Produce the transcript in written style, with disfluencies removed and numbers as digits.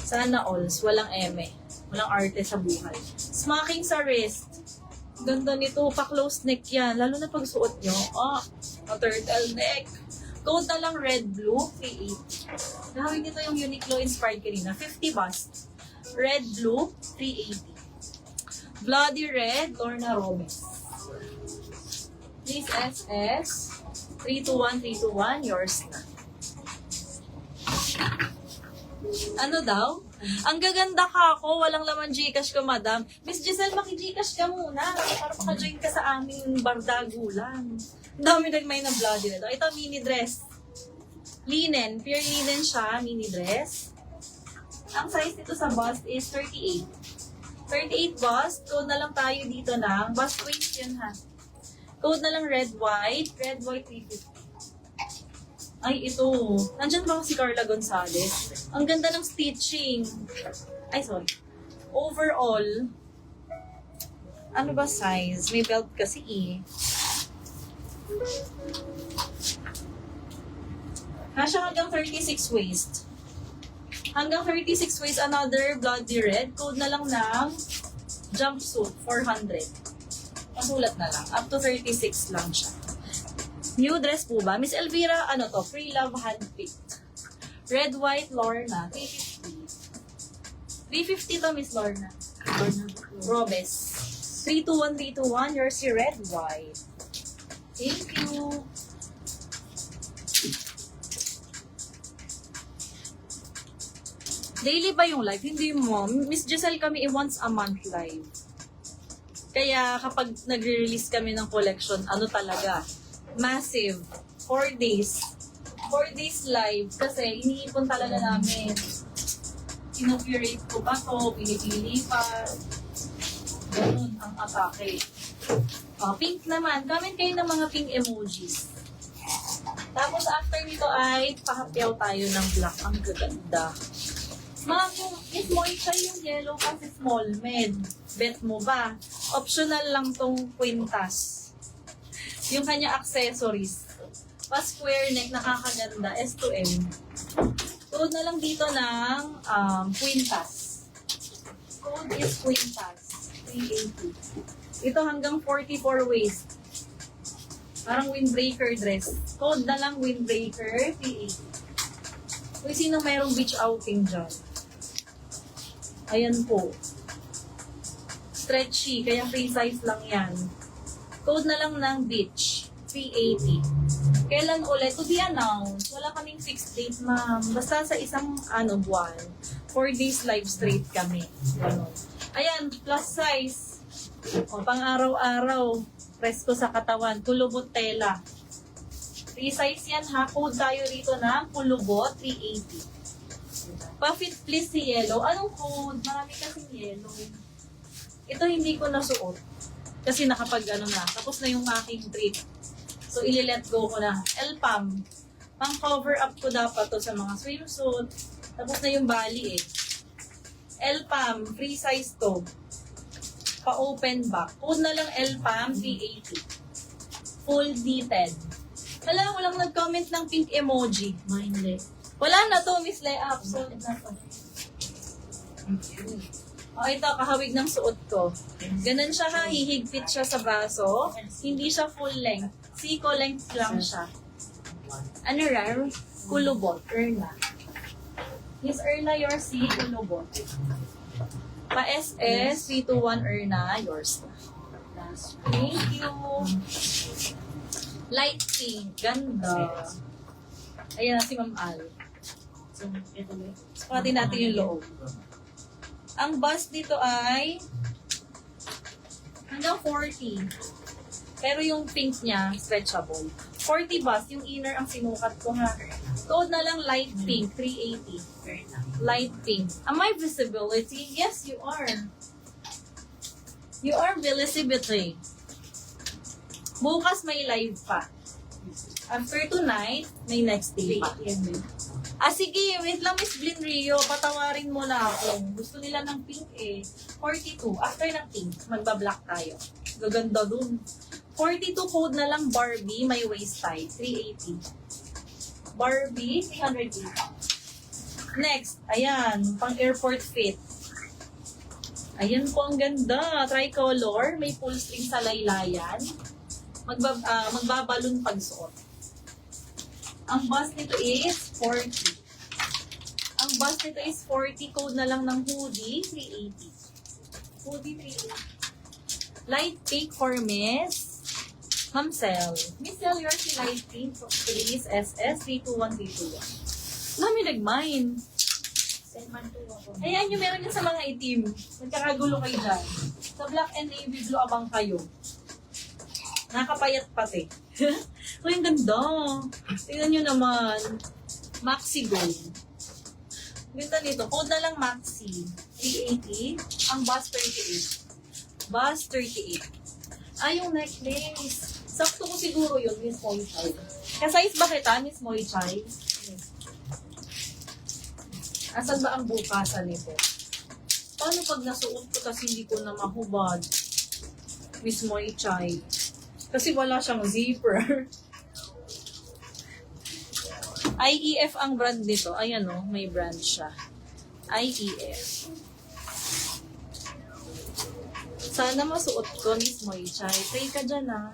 Sana alls, walang eme. Walang arte sa buhay. Smacking sa wrist. Ganda nito, pa-close neck yan. Lalo na pag suot nyo. Turtleneck. Code na lang red, blue, 380. Nakawin nito yung Uniqlo inspired kanina. 50 bust. Red, blue, 380. Bloody red, Lorna Romes. Please SS. 321, yours na. Ano daw? Ang gaganda ka ako, walang laman Gcash ko, madam. Miss Giselle, maki-Gcash ka muna. Para maka-join ka sa aming bardagulan. Ang dami nagmay ng bloody red. Ito, mini dress. Linen. Pure linen siya, mini dress. Ang size nito sa bust is 38. 38 bust. Code na lang tayo dito ng bust waist yun ha. Code na lang red, white. Red, white, 350. Ay, ito. Nandyan ba si Carla Gonzalez? Ang ganda ng stitching. Ay, sorry. Overall, ano ba size? May belt kasi eh. Kasya hanggang 36 waist. Hanggang 36 waist, another bloody red. Code na lang ng jumpsuit, 400. Pasulat na lang. Up to 36 lang siya. New dress po ba? Miss Elvira, ano to? Free love handpicked. Red, white, Lorna. 350. 350 to, Miss Lorna. Robes. 321, yours si red, white. Thank you. Daily ba yung live? Hindi mo. Miss Giselle kami once a month live. Kaya kapag nagre-release kami ng collection, ano talaga? Massive. 4 days. 4 days live. Kasi iniipon talaga namin. Ino-curate ko ba to? Pinipili pa. Ganun ang atake. Pink naman. Comment kayo ng mga pink emojis. Tapos after nito ay pahapyaw tayo ng black. Ang gaganda. Ma'am, is moisture yung yellow kasi small med. Bet mo ba? Optional lang tong quintas. Yung kanya accessories. Pa square neck, nakakaganda. S2M. Code na lang dito ng quintas. Code is quintas. 380. Ito hanggang 44 waist. Parang windbreaker dress. Code na lang windbreaker, 380. Kung sino mayroong beach outing dyan. Ayan po. Stretchy, kaya free size lang yan. Code na lang ng beach, 380. Kailan ulit? To be announced. Wala kaming fixed date, ma'am. Basta sa isang buwan. 4 days live straight kami. Ganun. Ayan, plus size. O, pang araw-araw. Presko sa katawan. Kulubot tela. Free size yan ha. Code tayo rito na kulubot, 380. Pa-fit please si yellow. Anong code? Marami kasing yellow. Ito hindi ko nasuot. Kasi nakapag na. Tapos na yung aking trip. So, ili-let go ko na. Elpam. Pang cover up ko dapat to sa mga swimsuit. Tapos na yung bali eh. Elpam. Free size to. Pa-open back. Code na lang Elpam 380. Full detail. Walang nag-comment ng pink emoji. Mindless. Wala na to, Miss Lea. Absolute na to. O, ito, kahawig ng suot ko. Ganun siya ha, hihigpit siya sa braso. Hindi siya full length. Siko length lang siya. Ano rare? Kulubot. Erna. Miss Erna, your C, kulubot. Pa-SS, 321 Erna, yours na. Thank you. Light pink. Ganda. Ayan si Ma'am Al. Sukatin natin yung loob. Ang bust dito ay hanggang 40. Pero yung pink niya, stretchable. 40 bust, yung inner ang sinukat ko ha. Code na lang light pink, 380. Light pink. Am I visibility? Yes, you are. You are visibility. Bukas may live pa. After tonight, may next day pa. Sige, wait lang Miss Blin Rio, patawarin mo na ako. Gusto nila ng pink eh. 42. After ng pink, magbablock tayo. Gaganda dun. 42 code na lang Barbie, may waist tie. 380. Barbie, 380. Next, ayan, pang airport fit. Ayan po, ang ganda. Tricolor, may full string sa laylayan. Magbabalon pag suot. Ang bust nito is 40. Ang bust nito is 40. Code na lang ng hoodie, 380. Hoodie, 380. Light pink for Miss Hamsel. Miss Sel, yours si light pink. So, please, SS 321321. Dami nag-mine. Ayan yung meron yun sa mga itim. Nagkakagulo kayo dyan. Sa black and navy blue, abang kayo. Nakapayat pati. Uy, ang ganda. Tingnan nyo naman. Maxi Gold. Ganda nito. Code na lang Maxi. 380. Ang bus 38. Bus 38. Ah, yung necklace. Sakto ko siguro yun, Miss Moy Chai. Kasize ba kita, Miss Moy Chai? Asan ba ang bukasan nito? Paano pag nasuot ko kasi hindi ko na mahubad? Miss Moy Chai. Kasi wala siyang zipper. IEF ang brand nito. Ayan o, may brand siya. IEF. Sana masuot ko, Miss Moy Chai. Pray ka dyan ah.